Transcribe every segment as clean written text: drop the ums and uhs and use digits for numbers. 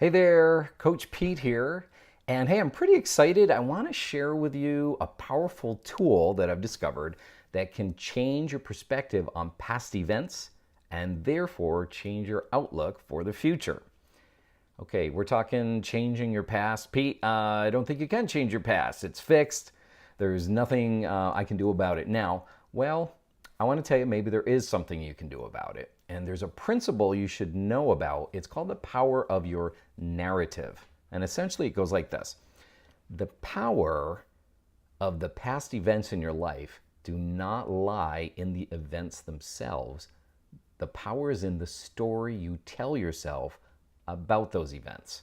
Hey there, Coach Pete here. And hey, I'm pretty excited. I want to share with you a powerful tool that I've discovered that can change your perspective on past events and therefore change your outlook for the future. Okay, we're talking changing your past. Pete, I don't think you can change your past. It's fixed. There's nothing I can do about it now. Well, I want to tell you maybe there is something you can do about it. And there's a principle you should know about. It's called the power of your narrative. And essentially it goes like this. The power of the past events in your life do not lie in the events themselves. The power is in the story you tell yourself about those events.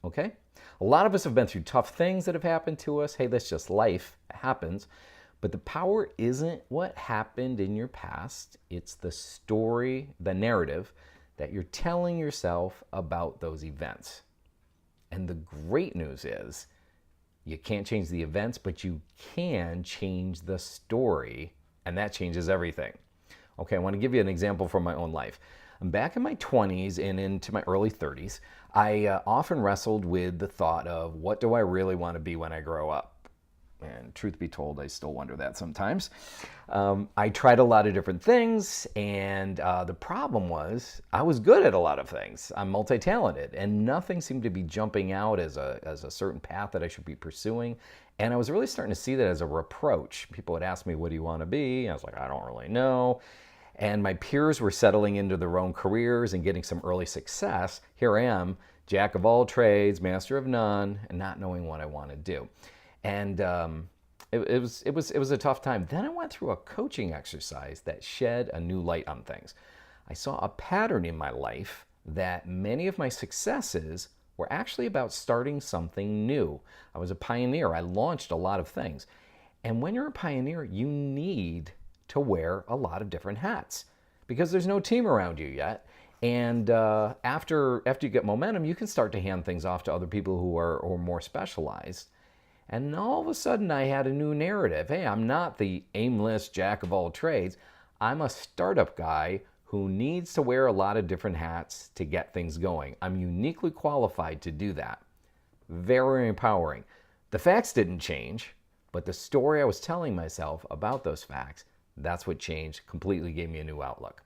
Okay? A lot of us have been through tough things that have happened to us. Hey, that's just life. It happens. But the power isn't what happened in your past. It's the story, the narrative that you're telling yourself about those events. And the great news is you can't change the events, but you can change the story, and that changes everything. Okay, I want to give you an example from my own life. I'm back in my 20s and into my early 30s. I often wrestled with the thought of what do I really want to be when I grow up? And truth be told, I still wonder that sometimes. I tried a lot of different things, and the problem was I was good at a lot of things. I'm multi-talented, and nothing seemed to be jumping out as a certain path that I should be pursuing. And I was really starting to see that as a reproach. People would ask me, what do you want to be? And I was like, I don't really know. And my peers were settling into their own careers and getting some early success. Here I am, jack of all trades, master of none, and not knowing what I want to do. And it was a tough time. Then I went through a coaching exercise that shed a new light on things. I saw a pattern in my life that many of my successes were actually about starting something new. I was a pioneer. I launched a lot of things. And when you're a pioneer, you need to wear a lot of different hats because there's no team around you yet. And after you get momentum, you can start to hand things off to other people who are more specialized. And all of a sudden I had a new narrative. Hey, I'm not the aimless jack of all trades. I'm a startup guy who needs to wear a lot of different hats to get things going. I'm uniquely qualified to do that. Very empowering. The facts didn't change, but the story I was telling myself about those facts, that's what changed, completely gave me a new outlook.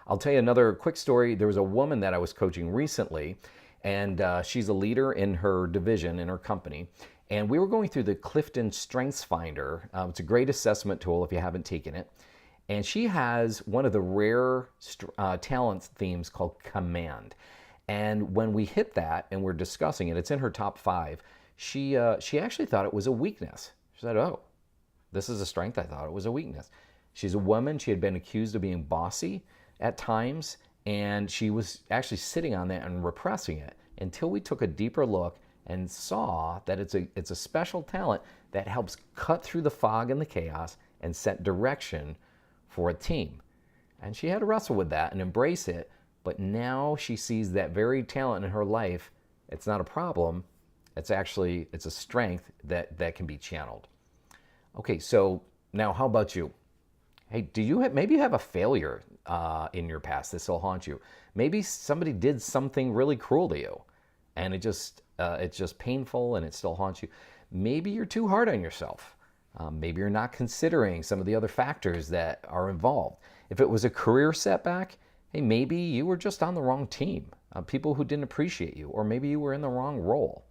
I'll tell you another quick story. There was a woman that I was coaching recently, and she's a leader in her division, in her company. And we were going through the Clifton Strengths Finder. It's a great assessment tool if you haven't taken it. And she has one of the rare talents themes called command. And when we hit that and we're discussing it, it's in her top 5. She actually thought it was a weakness. She said, oh, this is a strength. I thought it was a weakness. She's a woman. She had been accused of being bossy at times. And she was actually sitting on that and repressing it until we took a deeper look and saw that it's a special talent that helps cut through the fog and the chaos and set direction for a team. And she had to wrestle with that and embrace it, but now she sees that very talent in her life. It's not a problem. It's a strength that can be channeled. Okay, so now how about you? Hey, maybe you have a failure in your past that still haunts you. Maybe somebody did something really cruel to you, and it's just painful and it still haunts you. Maybe you're too hard on yourself. Maybe you're not considering some of the other factors that are involved. If it was a career setback, hey, maybe you were just on the wrong team, people who didn't appreciate you, or maybe you were in the wrong role.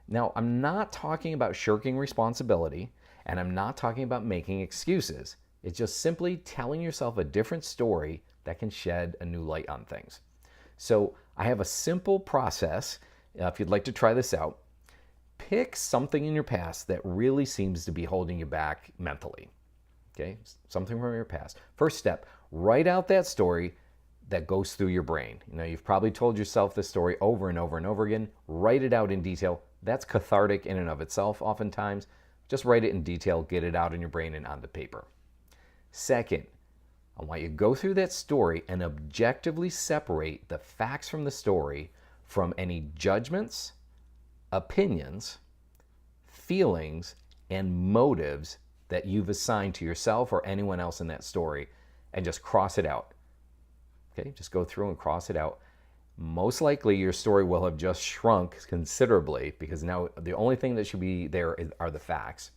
Now, I'm not talking about shirking responsibility, and I'm not talking about making excuses. It's just simply telling yourself a different story that can shed a new light on things. So I have a simple process. If you'd like to try this out, pick something in your past that really seems to be holding you back mentally. Okay, something from your past. First step, write out that story that goes through your brain. You know, you've probably told yourself this story over and over and over again. Write it out in detail. That's cathartic in and of itself oftentimes. Just write it in detail, get it out in your brain and on the paper. Second, I want you to go through that story and objectively separate the facts from the story from any judgments, opinions, feelings, and motives that you've assigned to yourself or anyone else in that story, and just cross it out. Okay, just go through and cross it out. most likely your story will have just shrunk considerably because now the only thing that should be there are the facts.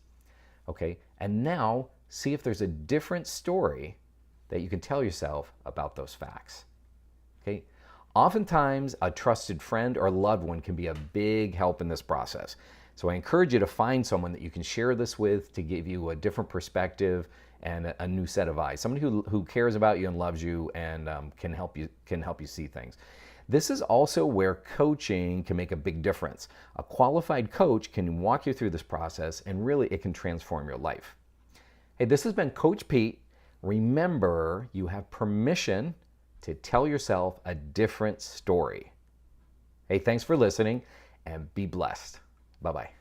Okay, and now see if there's a different story that you can tell yourself about those facts. Okay, oftentimes a trusted friend or loved one can be a big help in this process. So I encourage you to find someone that you can share this with to give you a different perspective and a new set of eyes. Somebody who cares about you and loves you and can help you see things. This is also where coaching can make a big difference. A qualified coach can walk you through this process and really it can transform your life. Hey, this has been Coach Pete. Remember, you have permission to tell yourself a different story. Hey, thanks for listening and be blessed. Bye-bye.